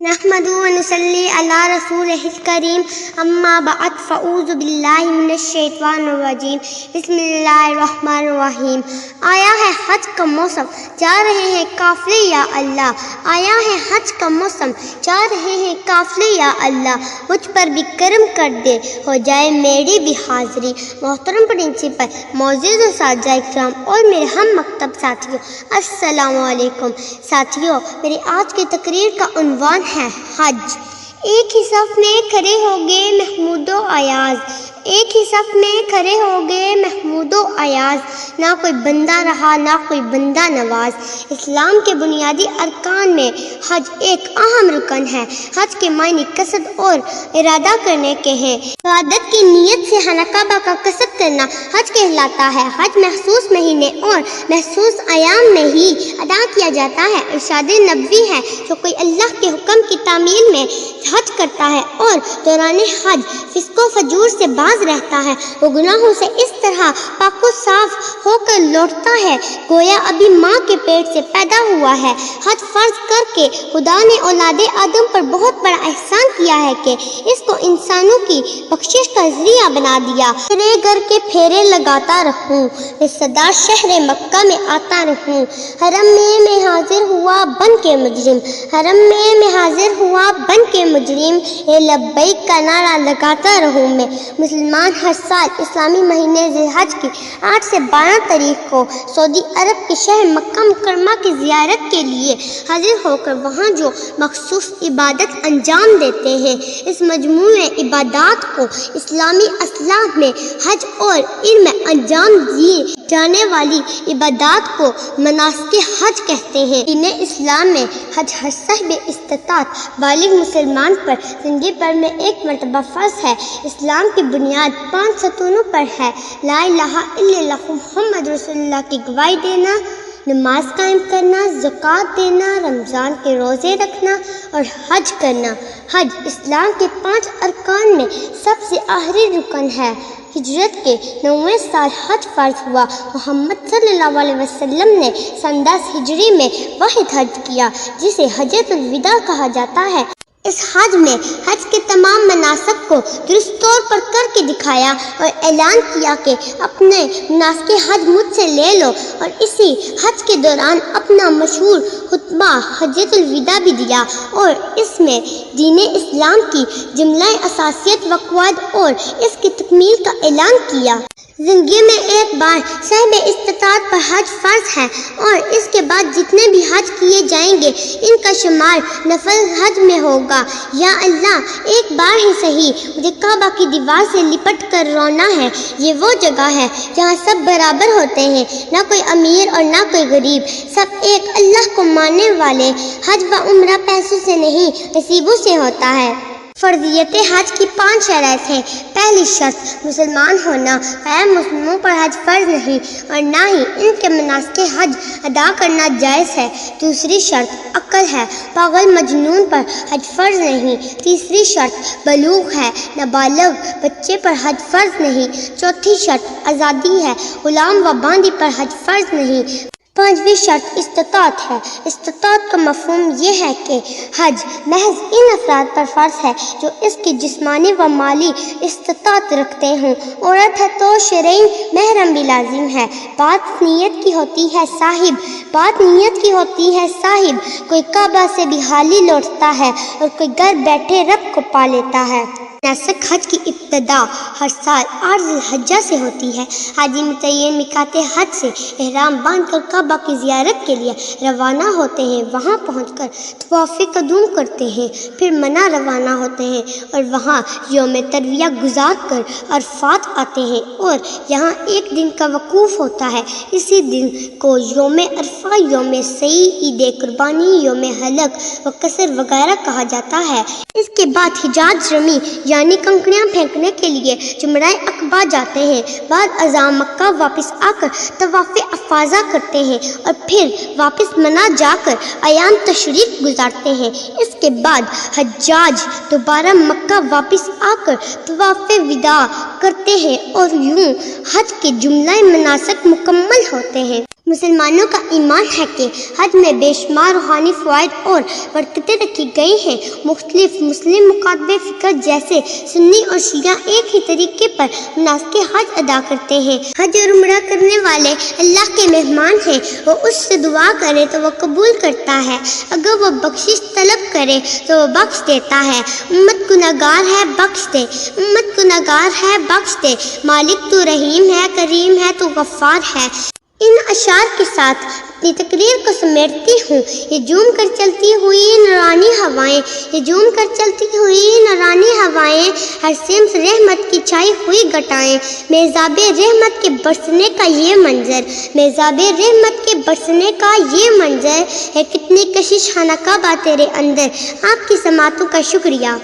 نحمدہ و نصلی علی رسولہ الکریم اما بعد فاعوذ باللہ من الشیطان الرجیم بسم اللہ الرحمن الرحیم۔ آیا ہے حج کا موسم، جا رہے ہیں قافلے یا اللہ۔ آیا ہے حج کا موسم، جا رہے ہیں قافلے یا اللہ۔ مجھ پر بھی کرم کر دے، ہو جائے میری بھی حاضری۔ محترم پرنسپل، معزز اساتذہ اکرام اور میرے ہم مکتب ساتھیوں، السلام علیکم۔ ساتھیوں، میری آج کی تقریر کا عنوان ہے حج۔ ایک ہی صف میں کھڑے ہو گئے محمود و ایاز، ایک ہی صف میں کھڑے ہو گئے محمود و ایاز۔ نہ کوئی بندہ رہا نہ کوئی بندہ نواز۔ اسلام کے بنیادی ارکان میں حج ایک اہم رکن ہے۔ حج کے معنی قصد اور ارادہ کرنے کے ہیں۔ عبادت کی نیت سے خانہ کعبہ کا قصد کرنا حج کہلاتا ہے۔ حج محسوس مہینے اور محسوس ایام میں ہی ادا کیا جاتا ہے۔ ارشاد نبوی ہے، جو کوئی اللہ کے حکم کی تعمیل میں حج کرتا ہے اور دوران حج فسق و فجور سے باز رہتا ہے، وہ گناہوں سے اس طرح پاک و صاف ہو کر لوٹتا ہے گویا ابھی ماں کے پیٹ سے پیدا ہوا ہے۔ حج فرض کر کے خدا نے اولاد آدم پر بہت بڑا احسان کیا ہے کہ اس کو انسانوں کی بخشش کا ذریعہ بنا دیا۔ تیرے گھر کے پھیرے لگاتا رہوں، میں صدا شہر مکہ میں آتا رہوں۔ حرم میں حاضر ہوا بن کے مجرم، حرم میں حاضر ہوا بن کے مجرم، اے لبیک کا نعرہ لگاتا رہوں میں۔ مسلمان ہر سال اسلامی مہینے ذی الحج کی 8 سے 12 تاریخ کو سعودی عرب کے شہر مکہ مکرمہ کی زیارت کے لیے حاضر ہو کر وہاں جو مخصوص عبادت انجام دیتے ہیں، اس مجموعہ عبادات کو اسلامی اصطلاح میں حج اور ان میں انجام دی جانے والی عبادات کو مناسک حج کہتے ہیں۔ دین اسلام میں حج ہر صاحب استطاعت بالغ مسلمان پر زندگی بھر میں ایک مرتبہ فرض ہے۔ اسلام کی بنیاد 5 ستونوں پر ہے: لا الہ الا اللہ محمد رسول اللہ کی گواہی دینا، نماز قائم کرنا، زکوٰۃ دینا، رمضان کے روزے رکھنا اور حج کرنا۔ حج اسلام کے 5 ارکان میں سب سے آخری رکن ہے۔ ہجرت کے 9ویں سال حج فرض ہوا۔ محمد صلی اللہ علیہ وسلم نے سن 10 ہجری میں واحد حج کیا، جسے حجۃ الوداع کہا جاتا ہے۔ اس حج میں حج کے تمام مناسک کو درست طور پر کر کے دکھایا اور اعلان کیا کہ اپنے مناسک حج مجھ سے لے لو، اور اسی حج کے دوران اپنا مشہور خطبہ حجۃ الوداع بھی دیا اور اس میں دین اسلام کی جملہ اساسیت و قواعد اور اس کی تکمیل کا اعلان کیا۔ زندگی میں ایک بار صاحب استطاعت پر حج فرض ہے اور اس کے بعد جتنے بھی حج کیے جائیں گے ان کا شمار نفل حج میں ہوگا۔ یا اللہ، ایک بار ہی صحیح مجھے کعبہ کی دیوار سے لپٹ کر رونا ہے۔ یہ وہ جگہ ہے جہاں سب برابر ہوتے ہیں، نہ کوئی امیر اور نہ کوئی غریب، سب ایک اللہ کو ماننے والے۔ حج و عمرہ پیسوں سے نہیں، نصیبوں سے ہوتا ہے۔ فرضیت حج کی 5 شرائط ہیں۔ پہلی شرط مسلمان ہونا۔ غیر مسلموں پر حج فرض نہیں اور نہ ہی ان کے مناسک حج ادا کرنا جائز ہے۔ دوسری شرط عقل ہے۔ پاگل مجنون پر حج فرض نہیں۔ تیسری شرط بلوغ ہے۔ نابالغ بچے پر حج فرض نہیں۔ چوتھی شرط آزادی ہے۔ غلام و باندی پر حج فرض نہیں۔ 5ویں شرط استطاعت ہے۔ استطاعت کا مفہوم یہ ہے کہ حج محض ان افراد پر فرض ہے جو اس کی جسمانی و مالی استطاعت رکھتے ہوں۔ عورت ہے تو شرعی محرم بھی لازم ہے۔ بات نیت کی ہوتی ہے صاحب، کوئی کعبہ سے بھی خالی لوٹتا ہے اور کوئی گھر بیٹھے رب کو پا لیتا ہے۔ مناسک حج کی ابتدا ہر سال 8 ذی الحجہ سے ہوتی ہے۔ حاجی متعین میقات حج سے احرام باندھ کر کعبہ کی زیارت کے لیے روانہ ہوتے ہیں۔ وہاں پہنچ کر طواف قدوم کرتے ہیں، پھر منی روانہ ہوتے ہیں اور وہاں یوم ترویہ گزار کر عرفات آتے ہیں اور یہاں ایک دن کا وقوف ہوتا ہے۔ اسی دن کو یوم عرفہ، یوم سعی، عید قربانی، یوم حلق و قصر وغیرہ کہا جاتا ہے۔ اس کے بعد حجاج رمی یعنی کنکریاں پھینکنے کے لیے جمرہ عقبہ جاتے ہیں۔ بعد ازاں مکہ واپس آ کر طواف افاضہ کرتے ہیں اور پھر واپس منی جا کر ایام تشریق گزارتے ہیں۔ اس کے بعد حجاج دوبارہ مکہ واپس آ کر طواف وداع کرتے ہیں اور یوں حج کے جملہ مناسک مکمل ہوتے ہیں۔ مسلمانوں کا ایمان ہے کہ حج میں بے شمار روحانی فوائد اور برکتیں رکھی گئی ہیں۔ مختلف مسلم مکاتب فکر جیسے سنی اور شیعہ ایک ہی طریقے پر مناسک حج ادا کرتے ہیں۔ حج اور عمرہ کرنے والے اللہ کے مہمان ہیں، وہ اس سے دعا کرے تو وہ قبول کرتا ہے، اگر وہ بخشش طلب کرے تو وہ بخش دیتا ہے۔ امت گناہگار ہے بخش دے، امت گناہگار ہے بخش دے، مالک تو رحیم ہے، کریم ہے تو غفار ہے۔ ان اشعار کے ساتھ اپنی تقریر کو سمیٹتی ہوں۔ یہ جھوم کر چلتی ہوئی نورانی ہوائیں، یہ جھوم کر چلتی ہوئی نورانی ہوائیں، ہر سمت رحمت کی چھائی ہوئی گھٹائیں، میزاب رحمت کے برسنے کا یہ منظر، میزاب رحمت کے برسنے کا یہ منظر ہے، کتنی کشش خانقاہ با تیرے اندر، آپ کی سماعتوں کا شکریہ۔